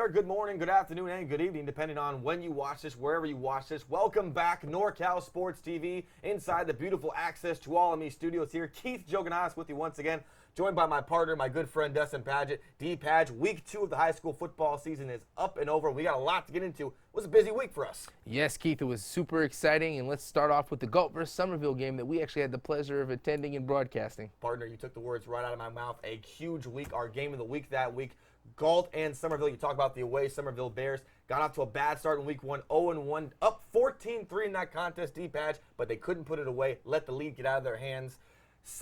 there. Good morning, good afternoon, and good evening, depending on when you watch this, wherever you watch this. Welcome back, NorCal Sports TV, inside the beautiful Access Tuolumne studios here. Keith Joganas with you once again, joined by my partner, my good friend Dustin Padgett. D-Padge, week 2 of the high school football season is up and over. We got a lot to get into. It was a busy week for us. Yes, Keith, it was super exciting, and let's start off with the Galt versus Somerville game that we actually had the pleasure of attending and broadcasting. Partner, you took the words right out of my mouth. A huge week, our game of the week that week. Galt and Somerville, you talk about the away Somerville Bears, got off to a bad start in week 1, 0-1, up 14-3 in that contest, D-Padge, but they couldn't put it away, let the lead get out of their hands.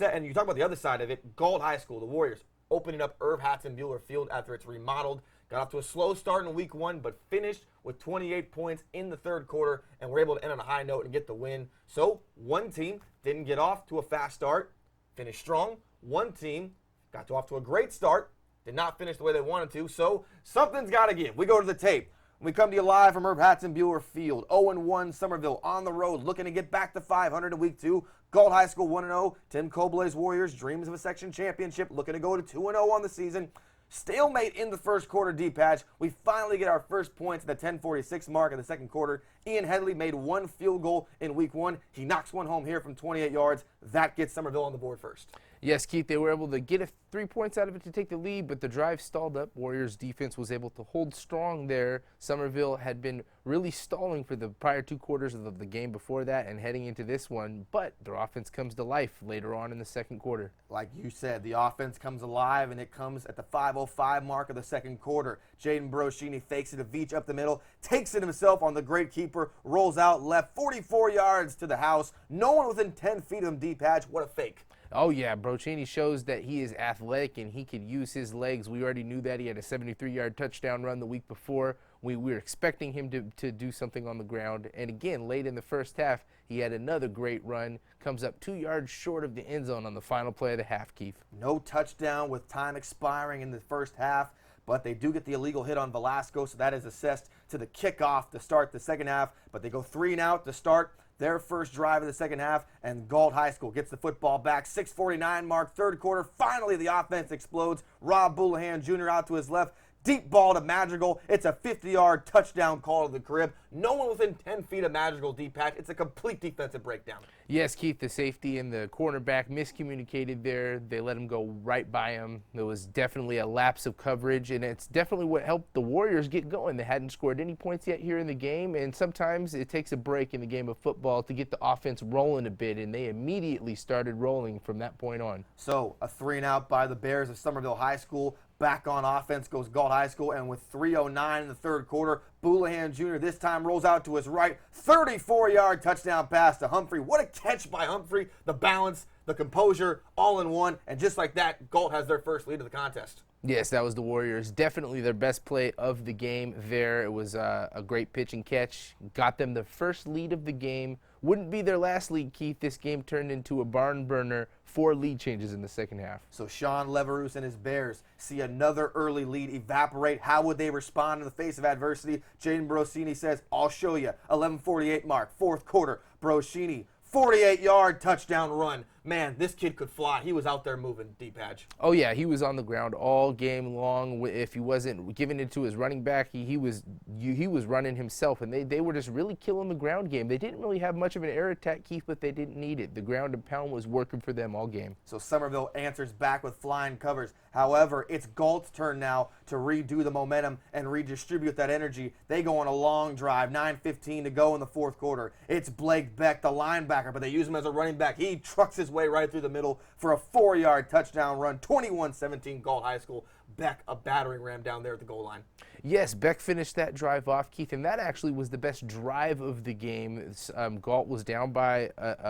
And you talk about the other side of it, Galt High School, the Warriors, opening up Irv Hatzenbuehler Field after it's remodeled, got off to a slow start in week 1, but finished with 28 points in the third quarter, and were able to end on a high note and get the win. So one team didn't get off to a fast start, finished strong. One team got off to a great start, did not finish the way they wanted to, so something's got to give. We go to the tape. We come to you live from Irv Hatzenbuehler Field. 0-1 Somerville on the road, looking to get back to 500 in week 2. Galt High School 1-0. Tim Coblay's Warriors, dreams of a section championship, looking to go to 2-0 on the season. Stalemate in the first quarter, D-Patch. We finally get our first points at the 10:46 mark of the second quarter. Ian Headley made one field goal in week 1. He knocks one home here from 28 yards. That gets Somerville on the board first. Yes, Keith, they were able to get 3 points out of it to take the lead, but the drive stalled up. Warriors defense was able to hold strong there. Somerville had been really stalling for the prior 2 quarters of the game before that and heading into this one, but their offense comes to life later on in the second quarter. Like you said, the offense comes alive, and it comes at the 5:05 mark of the second quarter. Jaden Broschini fakes it to Veach up the middle, takes it himself on the great keeper, rolls out left 44 yards to the house. No one within 10 feet of him, D-Patch. What a fake. Oh, yeah, Broschini shows that he is athletic and he could use his legs. We already knew that. He had a 73-yard touchdown run the week before. We were expecting him to do something on the ground. And again, late in the first half, he had another great run. Comes up 2 yards short of the end zone on the final play of the half, Keith. No touchdown with time expiring in the first half, but they do get the illegal hit on Velasco, so that is assessed to the kickoff to start the second half. But they go 3 and out to start their first drive of the second half, and Galt High School gets the football back. 6:49 mark, third quarter. Finally, the offense explodes. Rob Boulahan Jr. out to his left. Deep ball to Madrigal. It's a 50-yard touchdown call to the crib. No one within 10 feet of Madrigal, D-Patch. It's a complete defensive breakdown. Yes, Keith, the safety and the cornerback miscommunicated there. They let him go right by him. There was definitely a lapse of coverage, and it's definitely what helped the Warriors get going. They hadn't scored any points yet here in the game, and sometimes it takes a break in the game of football to get the offense rolling a bit, and they immediately started rolling from that point on. So a 3 and out by the Bears of Somerville High School. Back on offense goes Galt High School, and with 3:09 in the third quarter, Boulahan Jr. this time rolls out to his right. 34-yard touchdown pass to Humphrey. What a catch by Humphrey. The balance, the composure, all in one. And just like that, Galt has their first lead of the contest. Yes, that was the Warriors. Definitely their best play of the game there. It was a great pitch and catch. Got them the first lead of the game. Wouldn't be their last lead, Keith. This game turned into a barn burner. 4 lead changes in the second half. So Sean Leverous and his Bears see another early lead evaporate. How would they respond in the face of adversity? Jaden Broschini says, I'll show you. 11:48 mark, fourth quarter. Broschini, 48-yard touchdown run. Man, this kid could fly. He was out there moving, D-Patch. Oh, yeah, he was on the ground all game long. If he wasn't giving it to his running back, he was running himself, and they were just really killing the ground game. They didn't really have much of an air attack, Keith, but they didn't need it. The ground and pound was working for them all game. So Somerville answers back with flying covers. However, it's Galt's turn now to redo the momentum and redistribute that energy. They go on a long drive, 9:15 to go in the fourth quarter. It's Blake Beck, the linebacker, but they use him as a running back. He trucks his way right through the middle for a 4-yard touchdown run. 21-17 Galt High School. Beck, a battering ram down there at the goal line. Yes, Beck finished that drive off, Keith, and that actually was the best drive of the game. Galt was down by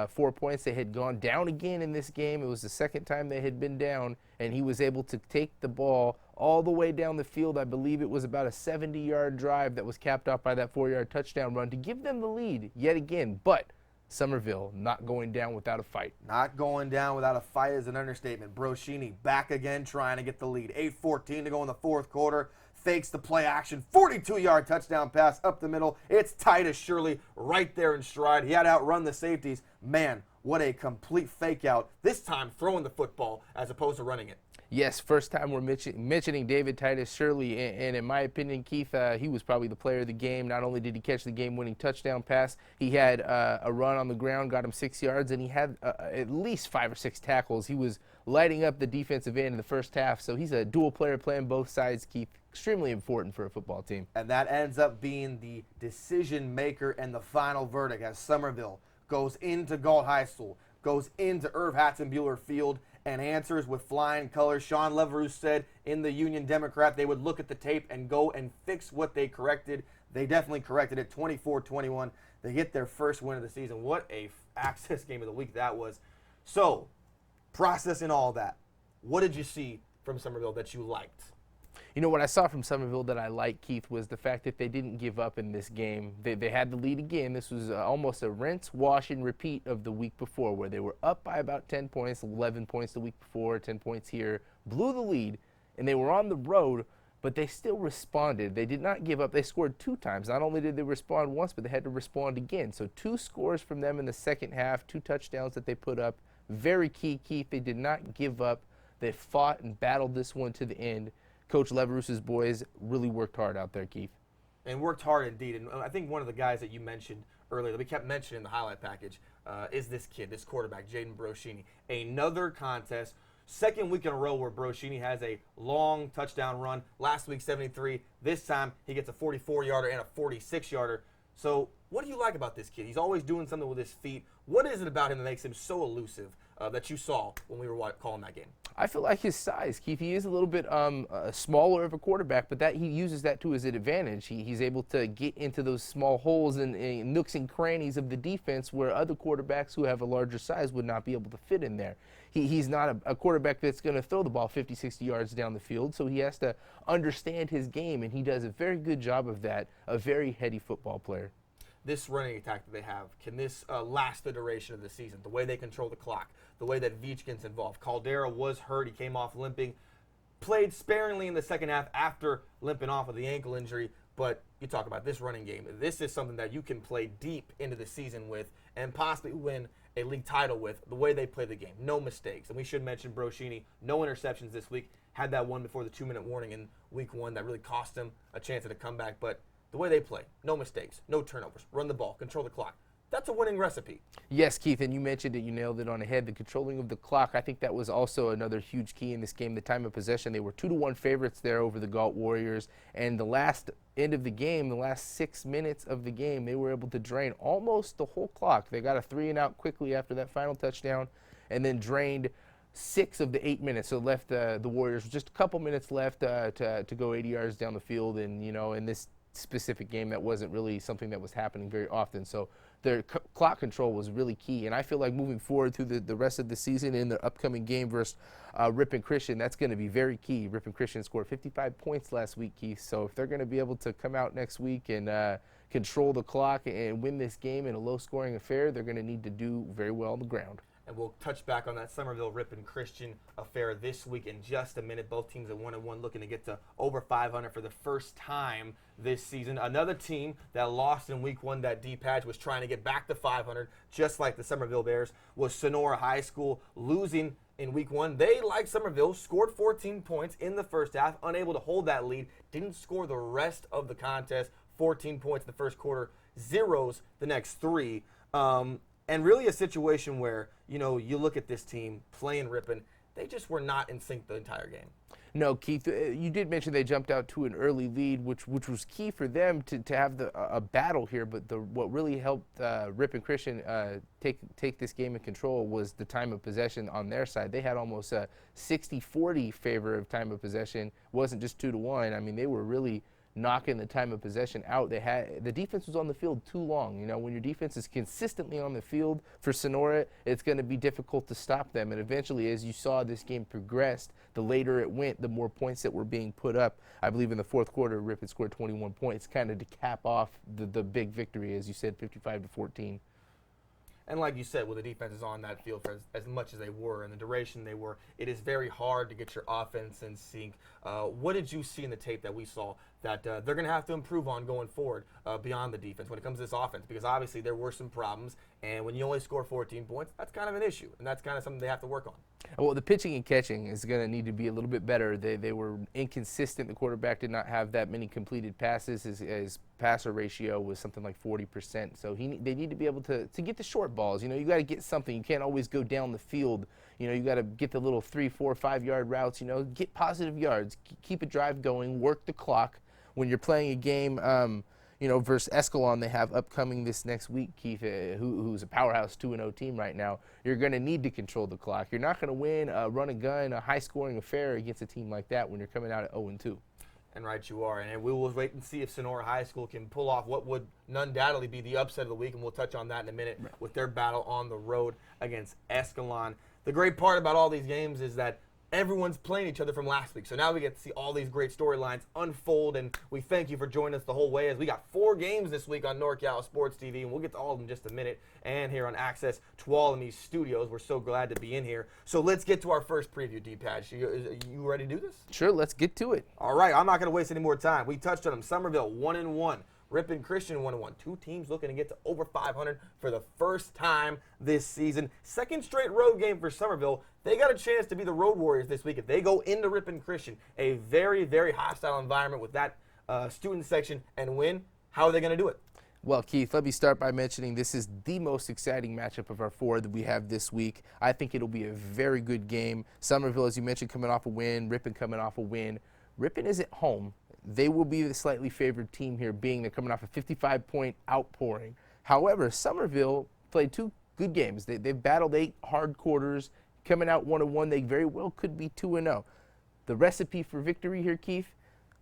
4 points. They had gone down again in this game. It was the second time they had been down, and he was able to take the ball all the way down the field. I believe it was about a 70-yard drive that was capped off by that 4-yard touchdown run to give them the lead yet again. But Somerville not going down without a fight. Not going down without a fight is an understatement. Broschini back again trying to get the lead. 8:14 to go in the fourth quarter. Fakes the play action. 42-yard touchdown pass up the middle. It's Titus Shirley right there in stride. He had to outrun the safeties. Man, what a complete fake out. This time throwing the football as opposed to running it. Yes, first time we're mentioning David Titus Shirley, and in my opinion, Keith, he was probably the player of the game. Not only did he catch the game-winning touchdown pass, he had a run on the ground, got him 6 yards, and he had at least 5 or 6 tackles. He was lighting up the defensive end in the first half, so he's a dual player playing both sides, Keith. Extremely important for a football team. And that ends up being the decision maker and the final verdict as Somerville goes into Galt High School, goes into Irv Hatzenbuehler Field, and answers with flying colors. Sean Leveroux said in the Union Democrat they would look at the tape and go and fix what they corrected. They definitely corrected it, 24-21. They get their first win of the season. What a access game of the week that was. So, processing all that, what did you see from Somerville that you liked? You know, what I saw from Somerville that I liked, Keith, was the fact that they didn't give up in this game. They had the lead again. This was almost a rinse, wash, and repeat of the week before, where they were up by about 10 points, 11 points the week before, 10 points here, blew the lead, and they were on the road, but they still responded. They did not give up. They scored 2 times. Not only did they respond once, but they had to respond again. So 2 scores from them in the second half, 2 touchdowns that they put up. Very key, Keith. They did not give up. They fought and battled this one to the end. Coach Leveroux's boys really worked hard out there, Keith. And worked hard indeed. And I think one of the guys that you mentioned earlier that we kept mentioning in the highlight package is this kid, this quarterback, Jaden Broschini. Another contest, second week in a row where Broschini has a long touchdown run. Last week, 73. This time, he gets a 44-yarder and a 46-yarder. So what do you like about this kid? He's always doing something with his feet. What is it about him that makes him so elusive that you saw when we were calling that game? I feel like his size, Keith. He is a little bit smaller of a quarterback, but that he uses that to his advantage. He's able to get into those small holes and nooks and crannies of the defense where other quarterbacks who have a larger size would not be able to fit in there. He's not a quarterback that's going to throw the ball 50, 60 yards down the field, so he has to understand his game, and he does a very good job of that, a very heady football player. This running attack that they have, can this last the duration of the season? The way they control the clock, the way that Veachkin's involved. Caldera was hurt. He came off limping. Played sparingly in the second half after limping off with the ankle injury. But you talk about this running game. This is something that you can play deep into the season with and possibly win a league title with, the way they play the game. No mistakes. And we should mention Broschini, no interceptions this week. Had that one before the 2-minute warning in week 1 that really cost him a chance at a comeback. But the way they play, no mistakes, no turnovers, run the ball, control the clock. That's a winning recipe. Yes, Keith, and you mentioned it. You nailed it on the head. The controlling of the clock, I think that was also another huge key in this game. The time of possession, they were 2-1 favorites there over the Galt Warriors. And the last end of the game, the last 6 minutes of the game, they were able to drain almost the whole clock. They got a 3-and-out quickly after that final touchdown and then drained 6 of the 8 minutes. So left the Warriors with just a couple minutes left to go 80 yards down the field. And, you know, in this specific game, that wasn't really something that was happening very often. So their clock control was really key. And I feel like moving forward through the rest of the season in their upcoming game versus Ripon Christian, that's going to be very key. Ripon Christian scored 55 points last week, Keith. So if they're going to be able to come out next week and control the clock and win this game in a low-scoring affair, they're going to need to do very well on the ground. And we'll touch back on that Somerville Ripon Christian affair this week in just a minute. Both teams at 1-1, looking to get to over 500 for the first time this season. Another team that lost in week 1, that D-Patch, was trying to get back to 500, just like the Somerville Bears, was Sonora High School, losing in week 1. They, like Somerville, scored 14 points in the first half, unable to hold that lead, didn't score the rest of the contest, 14 points in the first quarter, zeros the next 3. And really a situation where, you know, you look at this team playing Ripon, they just were not in sync the entire game. No, Keith, you did mention they jumped out to an early lead, which was key for them to have a battle here. But what really helped Ripon Christian take this game in control was the time of possession on their side. They had almost a 60-40 favor of time of possession. It wasn't just 2-1. I mean, they were really knocking the time of possession out. The defense was on the field too long. You know, when your defense is consistently on the field for Sonora, it's going to be difficult to stop them. And eventually, as you saw this game progressed, the later it went, the more points that were being put up. I believe in the fourth quarter, Ripon scored 21 points, kind of to cap off the big victory, as you said, 55-14. And like you said, with the defenses on that field for as much as they were and the duration they were, it is very hard to get your offense in sync. What did you see in the tape that we saw that they're going to have to improve on going forward beyond the defense when it comes to this offense, because obviously there were some problems, and when you only score 14 points, that's kind of an issue, and that's kind of something they have to work on. Well, the pitching and catching is going to need to be a little bit better. They were inconsistent. The quarterback did not have that many completed passes. His passer ratio was something like 40%. So they need to be able to get the short balls. You know, you got to get something. You can't always go down the field. You know, you got to get the little 3, 4, 5 yard routes. You know, get positive yards, keep a drive going, work the clock. When you're playing a game, you know, versus Escalon they have upcoming this next week, Keith, who's a powerhouse 2-0 team right now, you're going to need to control the clock. You're not going to win a run and gun, a high-scoring affair against a team like that when you're coming out at 0-2. And right you are. And we will wait and see if Sonora High School can pull off what would undoubtedly be the upset of the week, and we'll touch on that in a minute with their battle on the road against Escalon. The great part about all these games is that everyone's playing each other from last week. So now we get to see all these great storylines unfold, and we thank you for joining us the whole way, as we got 4 games this week on NorCal Sports TV, and we'll get to all of them in just a minute, and here on Access Tuolumne Studios. We're so glad to be in here. So let's get to our first preview, D-Patch. You ready to do this? Sure, let's get to it. All right, I'm not going to waste any more time. We touched on them. Somerville, 1-1. Ripon Christian 1-1. 2 teams looking to get to over 500 for the first time this season. Second straight road game for Somerville. They got a chance to be the road warriors this week if they go into Ripon Christian, a very, very hostile environment with that student section, and win. How are they going to do it? Well, Keith, let me start by mentioning this is the most exciting matchup of our 4 that we have this week. I think it'll be a very good game. Somerville, as you mentioned, coming off a win. Ripon coming off a win. Ripon is at home. They will be the slightly favored team here, being they're coming off a 55-point outpouring. However, Somerville played 2 good games. They've battled 8 hard quarters. Coming out 1-1, they very well could be 2-0. The recipe for victory here, Keith,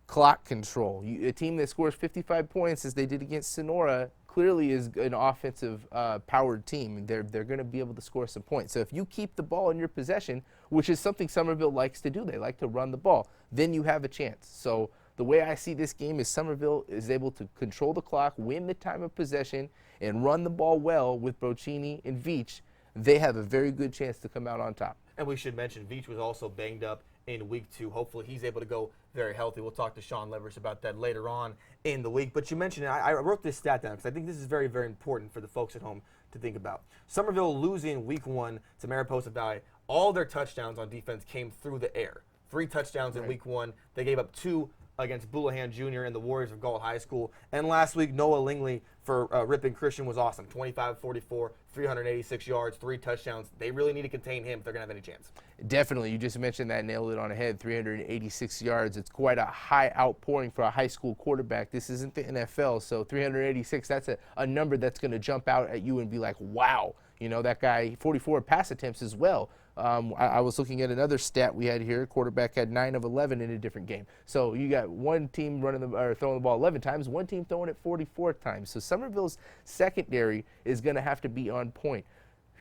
clock control. A team that scores 55 points, as they did against Sonora, clearly is an offensive powered team. They're going to be able to score some points. So if you keep the ball in your possession, which is something Somerville likes to do, they like to run the ball, then you have a chance. So the way I see this game is Somerville is able to control the clock, win the time of possession, and run the ball well with Brocini and Veach. They have a very good chance to come out on top. And we should mention Veach was also banged up in week 2. Hopefully he's able to go very healthy. We'll talk to Sean Levers about that later on in the week. But you mentioned it. I wrote this stat down because I think this is very, very important for the folks at home to think about. Somerville losing week 1 to Mariposa Valley. All their touchdowns on defense came through the air. 3 touchdowns in week 1. They gave up 2 against Boulahan Jr. and the Warriors of Galt High School. And last week, Noah Lingley for Ripon Christian was awesome. 25-44, 386 yards, 3 touchdowns. They really need to contain him if they're going to have any chance. Definitely. You just mentioned that, nailed it on the head, 386 yards. It's quite a high outpouring for a high school quarterback. This isn't the NFL, so 386, that's a number that's going to jump out at you and be like, wow. You know, that guy, 44 pass attempts as well. I was looking at another stat we had here. Quarterback had 9 of 11 in a different game. So you got one team throwing the ball 11 times, one team throwing it 44 times. So Somerville's secondary is going to have to be on point.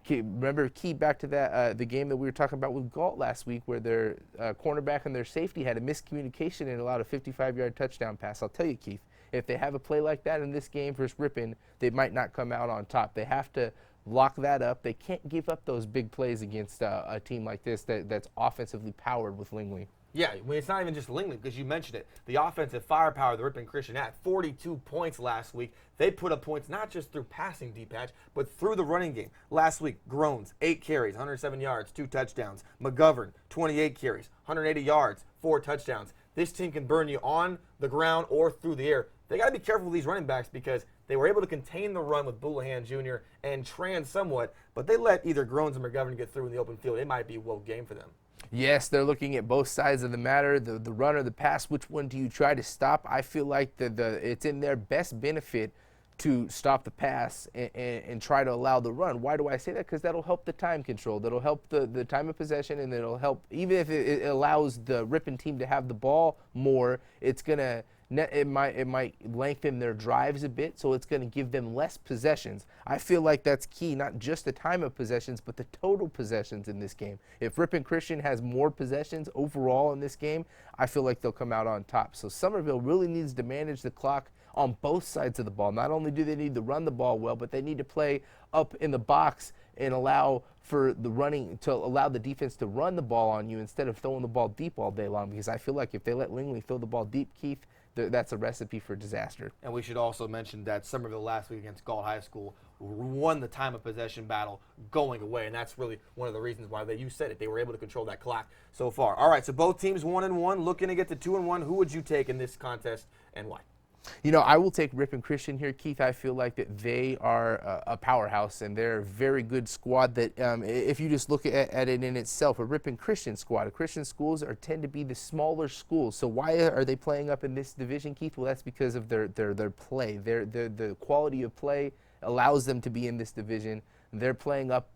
Remember, key back to that the game that we were talking about with Galt last week, where their cornerback and their safety had a miscommunication and allowed a 55-yard touchdown pass. I'll tell you, Keith, if they have a play like that in this game versus Ripon, they might not come out on top. They have to lock that up. They can't give up those big plays against a team like this that's offensively powered with Lingley. Yeah, it's not even just Lingley, because you mentioned it. The offensive firepower the Ripon Christian had, 42 points last week. They put up points not just through passing, D-Patch, but through the running game. Last week, Groans, 8 carries, 107 yards, 2 touchdowns. McGovern, 28 carries, 180 yards, 4 touchdowns. This team can burn you on the ground or through the air. They got to be careful with these running backs, because they were able to contain the run with Boulahan Jr. and Tran somewhat, but they let either Groans or McGovern get through in the open field. It might be a woke game for them. Yes, they're looking at both sides of the matter, the run or the pass. Which one do you try to stop? I feel like it's in their best benefit to stop the pass and try to allow the run. Why do I say that? Because that'll help the time control. That'll help the time of possession, and it'll help, even if it allows the Ripon team to have the ball more, it's going to it might lengthen their drives a bit, so it's going to give them less possessions. I feel like that's key, not just the time of possessions, but the total possessions in this game. If Ripon Christian has more possessions overall in this game, I feel like they'll come out on top. So Somerville really needs to manage the clock on both sides of the ball. Not only do they need to run the ball well, but they need to play up in the box and allow for the running, to allow the defense to run the ball on you instead of throwing the ball deep all day long. Because I feel like if they let Lingley throw the ball deep, Keith, that's a recipe for disaster. And we should also mention that Somerville last week against Galt High School won the time of possession battle going away, and that's really one of the reasons why you said it. They were able to control that clock so far. All right, so both teams 1-1, looking to get to 2-1. Who would you take in this contest and why? You know, I will take Ripon Christian here, Keith. I feel like that they are a powerhouse, and they're a very good squad that if you just look at it in itself, a Ripon Christian squad. Christian schools tend to be the smaller schools. So why are they playing up in this division, Keith? Well, that's because of their play. The quality of play allows them to be in this division. They're playing up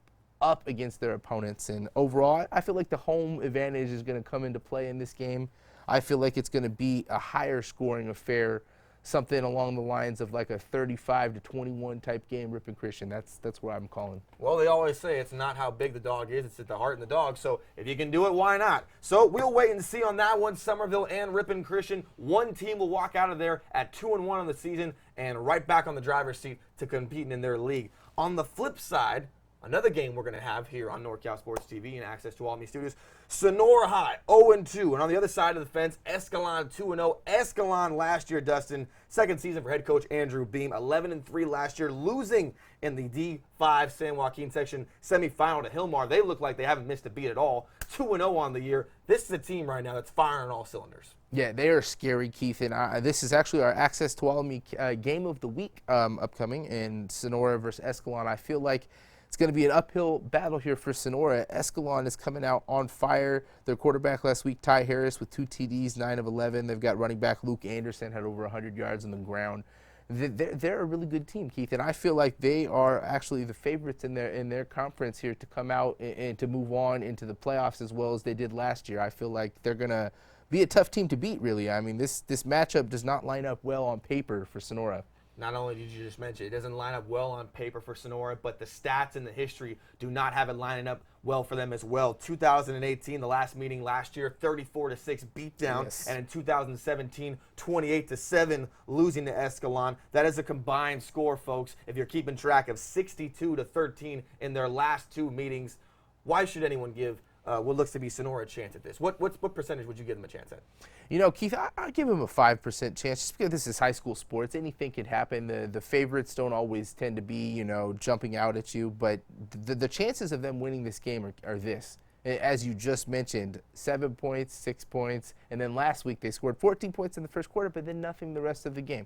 against their opponents, and overall, I feel like the home advantage is going to come into play in this game. I feel like it's going to be a higher scoring affair, something along the lines of like a 35-21 type game. Ripon Christian, that's where I'm calling. Well, they always say it's not how big the dog is, it's at the heart in the dog. So if you can do it, why not? So we'll wait and see on that one. Somerville and Ripon Christian, one team will walk out of there at 2-1 on the season and right back on the driver's seat to competing in their league. On the flip side, another game we're going to have here on NorCal Sports TV and access to all me studios. Sonora High 0-2, and on the other side of the fence, Escalon 2-0. Escalon last year, Dustin, second season for head coach Andrew Beam, 11-3 last year, losing in the D5 San Joaquin section semifinal to Hillmar. They look like they haven't missed a beat at all. 2-0 on the year. This is a team right now that's firing on all cylinders. Yeah, they are scary, Keith, and this is actually our Access Tuolumne game of the week upcoming in Sonora versus Escalon. I feel like it's going to be an uphill battle here for Sonora. Escalon is coming out on fire. Their quarterback last week, Ty Harris, with 2 TDs, 9 of 11. They've got running back Luke Anderson, had over 100 yards on the ground. They're a really good team, Keith, and I feel like they are actually the favorites in their conference here to come out and to move on into the playoffs as well as they did last year. I feel like they're going to be a tough team to beat, really. I mean, this matchup does not line up well on paper for Sonora. Not only did you just mention it doesn't line up well on paper for Sonora, but the stats and the history do not have it lining up well for them as well. 2018, the last meeting last year, 34-6 beatdown, yes. And in 2017, 28-7 losing to Escalon. That is a combined score, folks. If you're keeping track of 62-13 in their last 2 meetings, why should anyone give what looks to be Sonora a chance at this? What percentage would you give them a chance at? You know, Keith, I'll give him a 5% chance just because this is high school sports. Anything can happen. The favorites don't always tend to be, you know, jumping out at you. But the chances of them winning this game are this. As you just mentioned, 7 points, 6 points. And then last week they scored 14 points in the first quarter, but then nothing the rest of the game.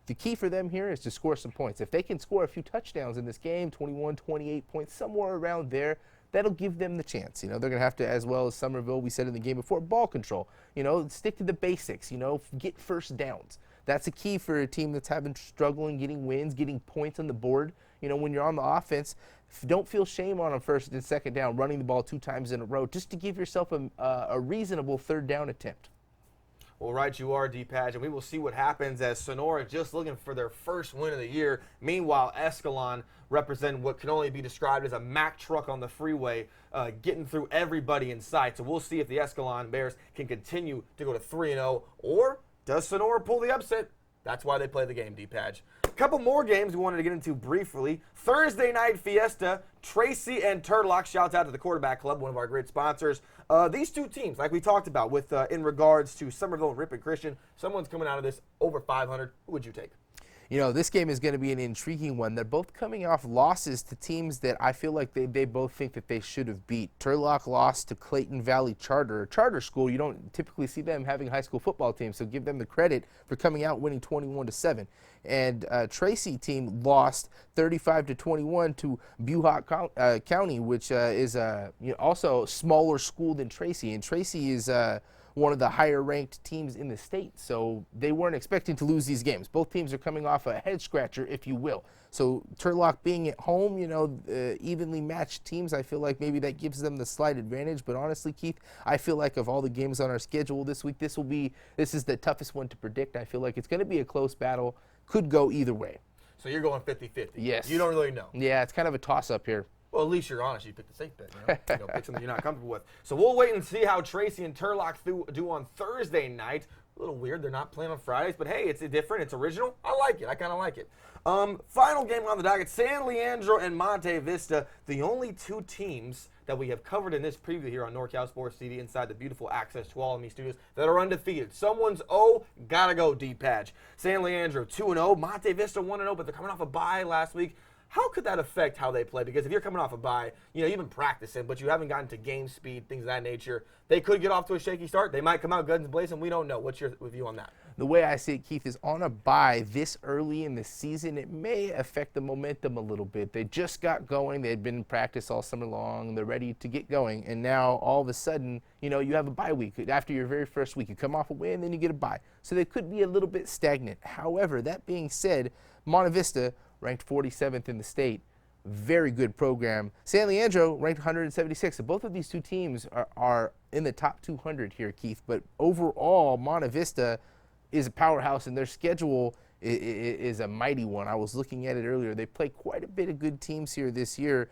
The key for them here is to score some points. If they can score a few touchdowns in this game, 21, 28 points, somewhere around there, that'll give them the chance. You know, they're going to have to, as well as Somerville, we said in the game before, ball control. You know, stick to the basics, you know, get first downs. That's a key for a team that's struggling getting wins, getting points on the board. You know, when you're on the offense, don't feel shame on a first and second down, running the ball 2 times in a row, just to give yourself a reasonable third down attempt. Well, right you are, D-Patch, and we will see what happens as Sonora just looking for their first win of the year. Meanwhile, Escalon represent what can only be described as a Mack truck on the freeway, getting through everybody in sight. So we'll see if the Escalon Bears can continue to go to 3-0, or does Sonora pull the upset? That's why they play the game, D-Patch. A couple more games we wanted to get into briefly. Thursday night fiesta, Tracy and Turlock. Shouts out to the Quarterback Club, one of our great sponsors. These 2 teams, like we talked about, with in regards to Somerville and Ripon Christian, someone's coming out of this over 500. Who would you take? You know, this game is going to be an intriguing one. They're both coming off losses to teams that I feel like they both think that they should have beat. Turlock lost to Clayton Valley Charter. A charter school, you don't typically see them having high school football teams, so give them the credit for coming out winning 21-7. And Tracy team lost 35-21 to Buhok County, which is also a smaller school than Tracy. And Tracy is one of the higher ranked teams in the state, so they weren't expecting to lose these games. Both teams are coming off a head scratcher, if you will. So Turlock being at home, you know, evenly matched teams, I feel like maybe that gives them the slight advantage. But honestly, Keith, I feel like of all the games on our schedule this week, this is the toughest one to predict. I feel like it's going to be a close battle. Could go either way. So you're going 50-50. Yes. You don't really know. Yeah, it's kind of a toss-up here. Well, at least you're honest. You pick the safe bet. You know, pick something you're not comfortable with. So we'll wait and see how Tracy and Turlock do on Thursday night. A little weird. They're not playing on Fridays, but hey, it's different. It's original. I like it. I kind of like it. Final game on the docket, San Leandro and Monte Vista, the only two teams that we have covered in this preview here on NorCal Sports TV inside the beautiful Access Tuolumne studios that are undefeated. Someone's gotta go deep patch. San Leandro 2-0, Monte Vista 1-0, but they're coming off a bye last week. How could that affect how they play? Because if you're coming off a bye, you've been practicing, but you haven't gotten to game speed, things of that nature. They could get off to a shaky start. They might come out guns blazing. We don't know. What's your view on that? The way I see it, Keith, is on a bye this early in the season, it may affect the momentum a little bit. They just got going. They had been in practice all summer long. They're ready to get going. And now, all of a sudden, you have a bye week. After your very first week, you come off a win, then you get a bye. So they could be a little bit stagnant. However, that being said, Monte Vista, ranked 47th in the state, very good program. San Leandro ranked 176. So both of these two teams are in the top 200 here, Keith. But overall, Monte Vista is a powerhouse, and their schedule is a mighty one. I was looking at it earlier. They play quite a bit of good teams here this year.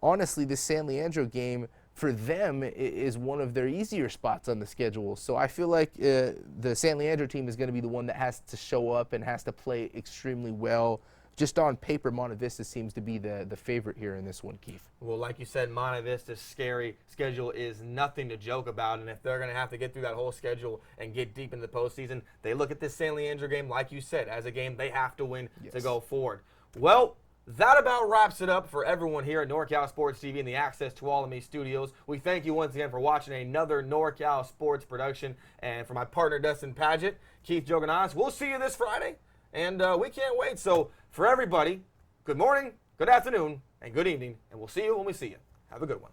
Honestly, this San Leandro game, for them, is one of their easier spots on the schedule. So I feel like the San Leandro team is going to be the one that has to show up and has to play extremely well. Just on paper, Monte Vista seems to be the favorite here in this one, Keith. Well, like you said, Monte Vista's scary schedule is nothing to joke about, and if they're going to have to get through that whole schedule and get deep into the postseason, they look at this San Leandro game, like you said, as a game they have to win to go forward. Well, that about wraps it up for everyone here at NorCal Sports TV and the Access Tuolumne studios. We thank you once again for watching another NorCal Sports production, and for my partner, Dustin Paget, Keith Joganas, we'll see you this Friday. And we can't wait. So for everybody, good morning, good afternoon, and good evening. And we'll see you when we see you. Have a good one.